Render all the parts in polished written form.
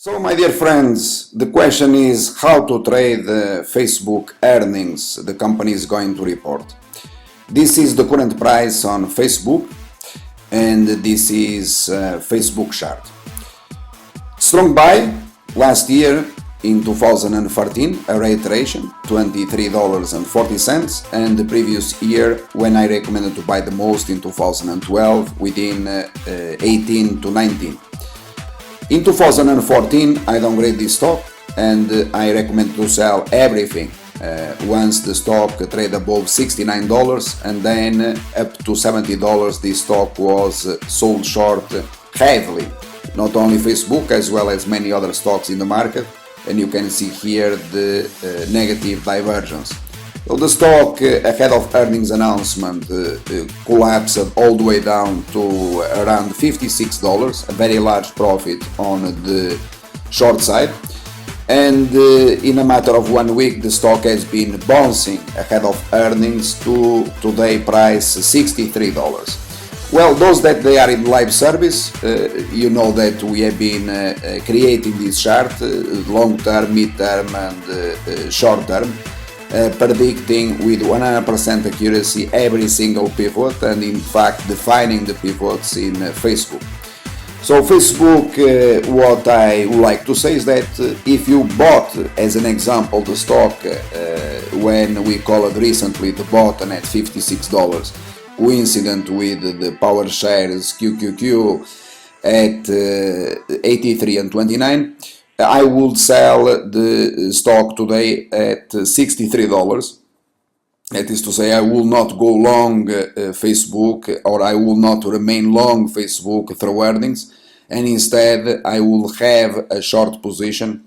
So, my dear friends, the question is how to trade Facebook earnings the company is going to report. This is the current price on Facebook, and this is Facebook chart. Strong buy last year in 2014, a reiteration, $23.40, and the previous year when I recommended to buy the most in 2012 within 18 to 19. In 2014, I downgrade this stock and I recommend to sell everything once the stock trade above $69, and then up to $70 this stock was sold short heavily, not only Facebook as well as many other stocks in the market, and you can see here the negative divergence. So the stock ahead of earnings announcement collapsed all the way down to around $56, a very large profit on the short side, and in a matter of 1 week the stock has been bouncing ahead of earnings to today price $63. Well, those that they are in live service, you know that we have been creating this chart long term, mid term and short term. Predicting with 100% accuracy every single pivot, and in fact defining the pivots in Facebook. So Facebook, what I would like to say is that if you bought, as an example, the stock when we called recently the bottom at $56, coincident with the power shares QQQ at 83 and 29, I would sell the stock today at $63. That is to say, I will not go long Facebook, or I will not remain long Facebook through earnings, and instead I will have a short position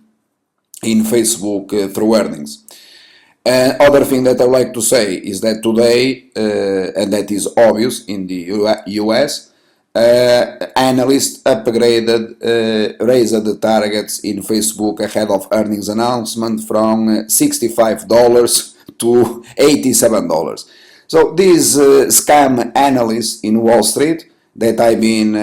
in Facebook through earnings. Other thing that I would like to say is that today, and that is obvious in the US, analysts upgraded, raised the targets in Facebook ahead of earnings announcement from $65 to $87. So these scam analysts in Wall Street that I've been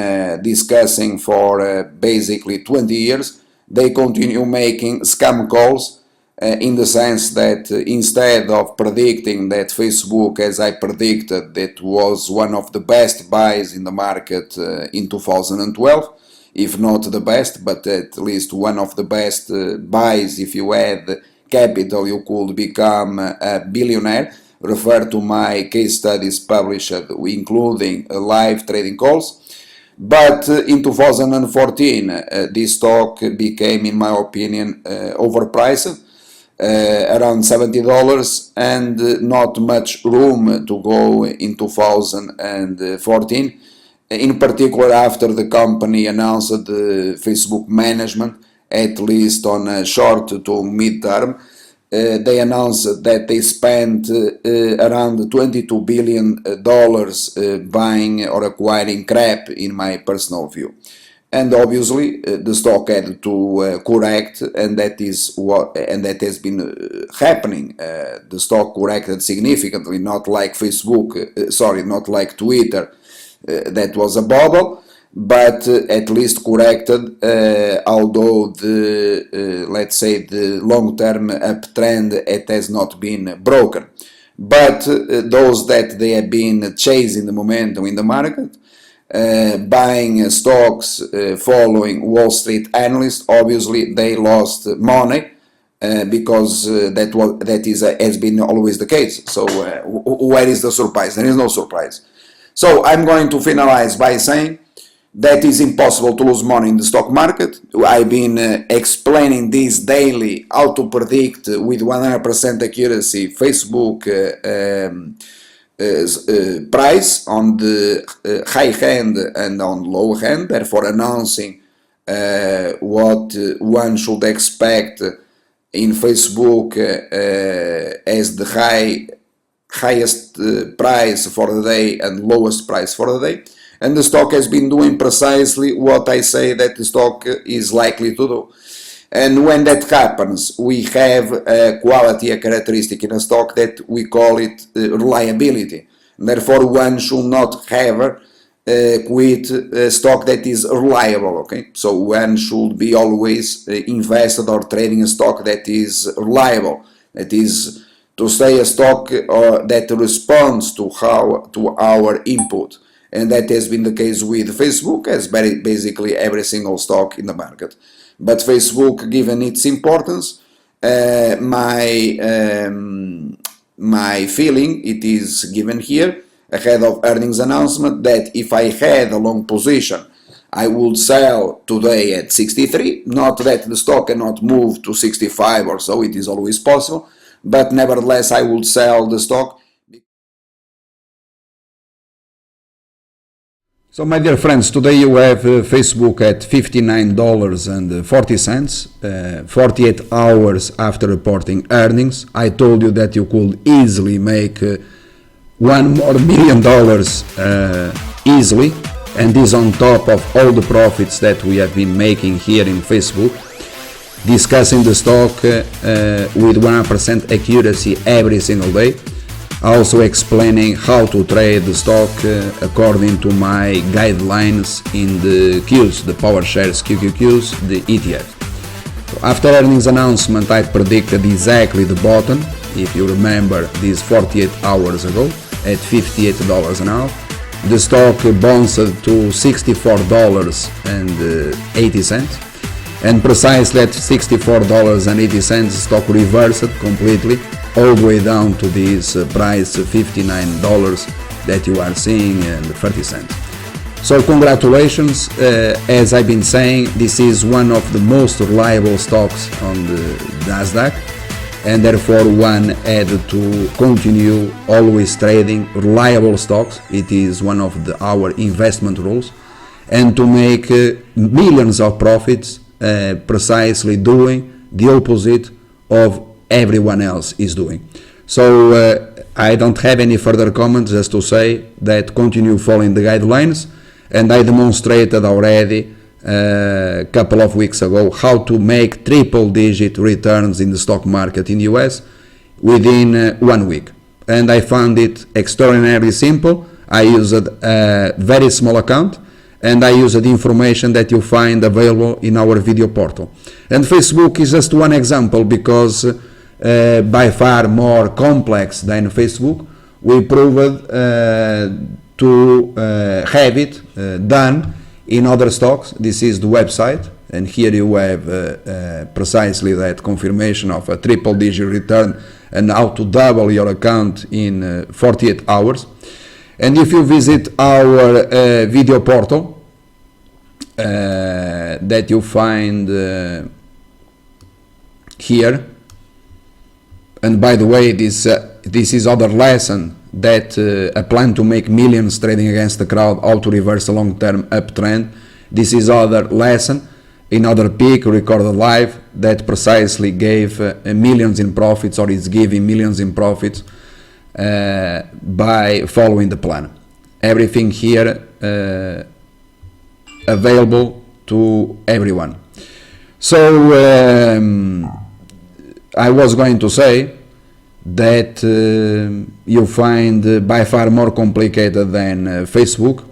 discussing for basically 20 years, they continue making scam calls. In the sense that instead of predicting that Facebook, as I predicted, that was one of the best buys in the market in 2012, if not the best, but at least one of the best buys, if you had capital you could become a billionaire, refer to my case studies published including live trading calls. But in 2014 this stock became, in my opinion, overpriced. Around $70, and not much room to go in 2014, in particular after the company announced the Facebook management, at least on a short to mid-term. They announced that they spent around $22 billion buying or acquiring crap, in my personal view. And obviously the stock had to correct, and that has been happening. The stock corrected significantly, not like Facebook, not like Twitter, that was a bubble, but at least corrected, although the, let's say, the long-term uptrend, it has not been broken. But those that they have been chasing the momentum in the market, buying stocks following Wall Street analysts, obviously they lost money because that has been always the case. So where is the surprise? There is no surprise. So I'm going to finalize by saying that it's impossible to lose money in the stock market. I've been explaining this daily, how to predict with 100% accuracy Facebook price on the high hand and on low hand, therefore announcing what one should expect in Facebook as the highest price for the day and lowest price for the day. And the stock has been doing precisely what I say that the stock is likely to do. And when that happens, we have a quality, a characteristic in a stock that we call it reliability. Therefore, one should not have with a stock that is reliable. Okay, so one should be always invested or trading a stock that is reliable, that is to say a stock that responds to our input, and that has been the case with Facebook, as basically every single stock in the market. But Facebook, given its importance, my feeling, it is given here ahead of earnings announcement, that if I had a long position, I would sell today at 63. Not that the stock cannot move to 65 or so, it is always possible, but nevertheless I would sell the stock. So my dear friends, today you have Facebook at $59.40, 48 hours after reporting earnings. I told you that you could easily make $1 more million easily, and this on top of all the profits that we have been making here in Facebook, discussing the stock with 100% accuracy every single day, also explaining how to trade the stock according to my guidelines in the Qs, the PowerShares QQQs, the ETF. So after earnings announcement, I predicted exactly the bottom, if you remember, this 48 hours ago at $58 an hour. The stock bounced to $64.80, and precisely at $64.80 stock reversed completely all the way down to this price $59 that you are seeing and 30 cents. So congratulations, as I've been saying, this is one of the most reliable stocks on the Nasdaq, and therefore one had to continue always trading reliable stocks. It is one of our investment rules, and to make millions of profits precisely doing the opposite of everyone else is doing. So I don't have any further comments, just to say that continue following the guidelines, and I demonstrated already a couple of weeks ago how to make triple-digit returns in the stock market in the US within 1 week, and I found it extraordinarily simple. I used a very small account, and I used the information that you find available in our video portal. And Facebook is just one example, because by far more complex than Facebook, we proved to have it done in other stocks. This is the website, and here you have precisely that confirmation of a triple-digit return and how to double your account in 48 hours. And if you visit our video portal that you find here, and by the way, this is other lesson, that a plan to make millions trading against the crowd, how to reverse a long-term uptrend. This is other lesson, another peak recorded live, that precisely gave millions in profits, or is giving millions in profits by following the plan. Everything here available to everyone. So I was going to say that you find by far more complicated than Facebook.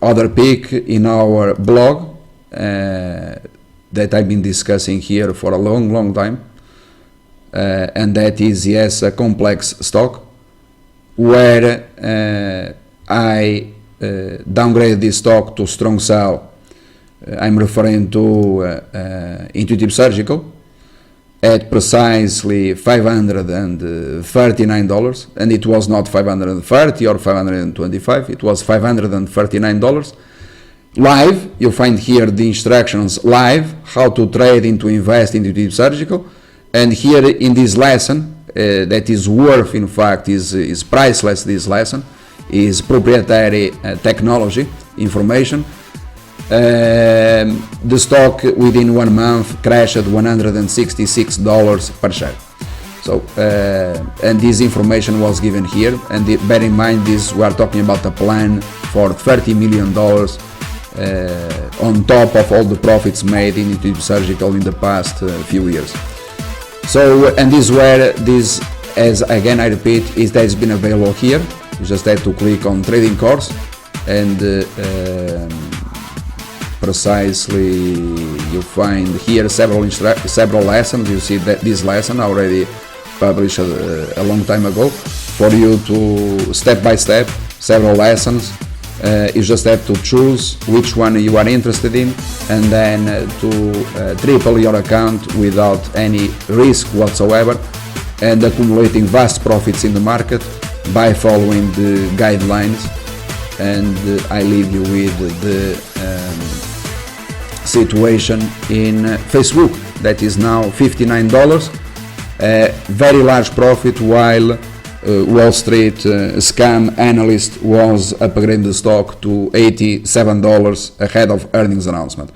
Other peak in our blog that I've been discussing here for a long time, and that is, yes, a complex stock where I downgrade this stock to strong sell. I'm referring to Intuitive Surgical at precisely $539, and it was not $530 or $525, it was $539. Live, you find here the instructions live, how to trade into invest in Intuitive Surgical, and here in this lesson, that is worth, in fact, is priceless, this lesson, is proprietary technology information. The stock within 1 month crashed at $166 per share. So, and this information was given here, and bear in mind, this we are talking about a plan for $30 million on top of all the profits made in Intuitive Surgical in the past few years. So, and this where this, as again I repeat, is that has been available here, You just have to click on trading course, and precisely you find here several lessons. You see that this lesson already published a long time ago for you to step by step, several lessons. You just have to choose which one you are interested in, and then to triple your account without any risk whatsoever, and accumulating vast profits in the market by following the guidelines. And I leave you with the situation in Facebook that is now $59, a very large profit, while Wall Street scam analyst was upgrading the stock to $87 ahead of earnings announcement.